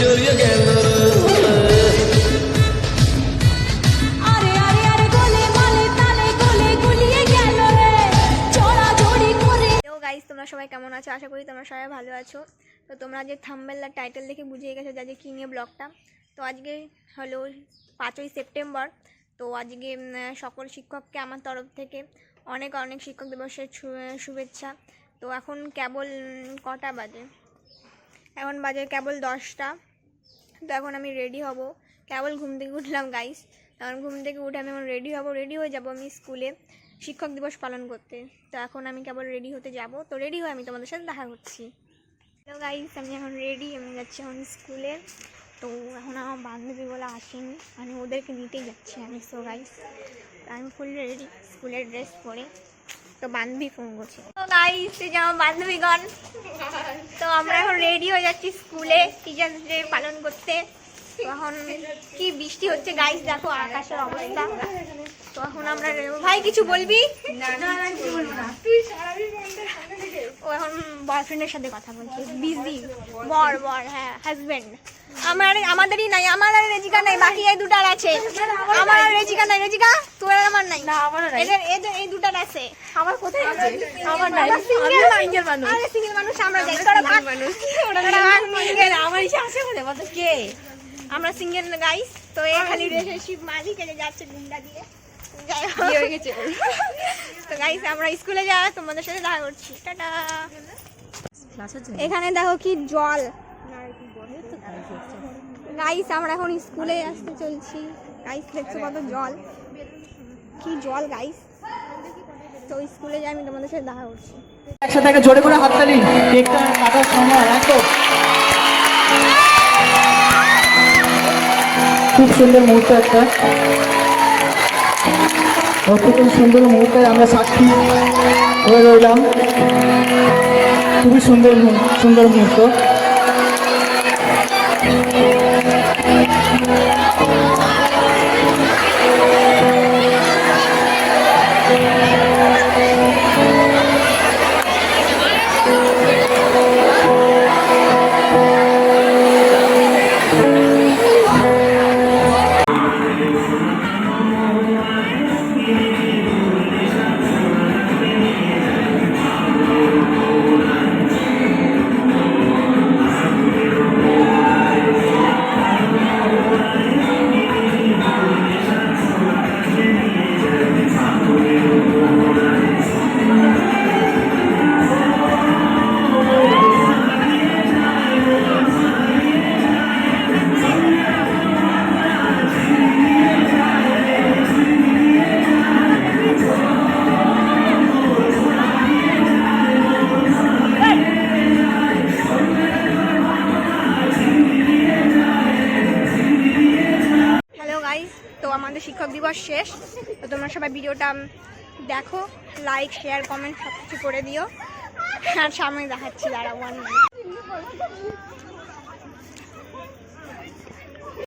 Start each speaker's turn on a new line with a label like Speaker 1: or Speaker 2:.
Speaker 1: জড়িয়ে গেল
Speaker 2: আরে আরে আরে গোলে মালে তালে গোলে গুলিয়ে গেল রে চড়া জড়ি করে। তো গাইস তোমরা সবাই কেমন আছো? আশা করি তোমরা সবাই ভালো আছো। তো তোমরা যে থাম্বনেল আর টাইটেল দেখে বুঝিয়ে গেছো যে কী নিয়ে ব্লগটা। তো আজকে হলো 5ই সেপ্টেম্বর। তো আজকে সকল শিক্ষককে আমার তরফ থেকে অনেক অনেক শিক্ষক দিবসের শুভেচ্ছা। তো এখন কেবল কটা বাজে? এখন বাজে কেবল 10টা। তো এখন আমি রেডি হব, কেবল ঘুম থেকে উঠলাম গাইস। তখন ঘুম থেকে উঠে আমি এখন রেডি হব, রেডি হয়ে যাব আমি স্কুলে শিক্ষক দিবস পালন করতে। তো এখন আমি কেবল রেডি হতে যাব। তো রেডি হয়ে আমি তোমাদের সাথে দেখা করছি। তো গাইস আমি এখন রেডি, আমি যাচ্ছি এখন স্কুলে। তো এখন আমার বান্ধবী বলে আসেনি, মানে ওদেরকে নিতেই যাচ্ছি আমি। সো গাইস আমি ফুল রেডি, স্কুলের ড্রেস পরে। তো বান্ধবী ফোন করছে। তো গাইস এই যে আমার বান্ধবীগণ, তো আমরা এখন রেডি হয়ে যাচ্ছি স্কুলে টিচার্স ডে পালন করতে। তো এখন কি বৃষ্টি হচ্ছে গাইস, দেখো আকাশের অবস্থা। তো এখন আমরা ভাই কিছু বলবি? ও এখন বয়ফ্রেন্ডের সাথে কথা বলছে, বিজি। বর হ্যাঁ, হাজবেন্ড। আমাদেরই নাই, আমার আর রেজিকা নাই, বাকি এই দুটার আছে। আমার আর রেজিকা নাই, রেজিকা তোর আর আমার নাই। এদের এই দুটার আছে, আমার কোথায় আছে? আমার নাই, আমি সিঙ্গেল মানুষ। আরে সিঙ্গেল মানুষ আমরা যাই, তোরা ভাগ মানুষ। ওরা সিঙ্গেল, আমার ইচ্ছা আছে বলে বল কে? আমরা সিঙ্গেল গাইস। তো এই খালি রিলেশনশিপ মাঝিকে যাচ্ছে গুন্ডা দিয়ে। তো গাইস আমরা স্কুলে যাওয়া তোমাদের সাথে দেখা করছি। টাটা। এখানে দেখো কি জল গাইস, আমরা এখন স্কুলে আসতে চলছি। গাইস দেখছো কত জল, কি জল গাইস। তো স্কুলে যাই, আমি তোমাদের সাথে দেখা করছি।
Speaker 3: একসাথে জোরে করে হাততালি, কেকটা কাটার সময় একদম খুব সুন্দর মুহূর্ত, একটা অত্যন্ত সুন্দর মুহূর্তে আমরা সাক্ষী হয়ে রইলাম। খুবই সুন্দর সুন্দর মুহূর্ত।
Speaker 2: আমাদের শিক্ষক দিবস শেষ। তো তোমরা সবাই ভিডিওটা দেখো, লাইক শেয়ার কমেন্ট সব কিছু করে দিও। আর সামনে দেখাচ্ছি দাঁড়া 1 মিনিট।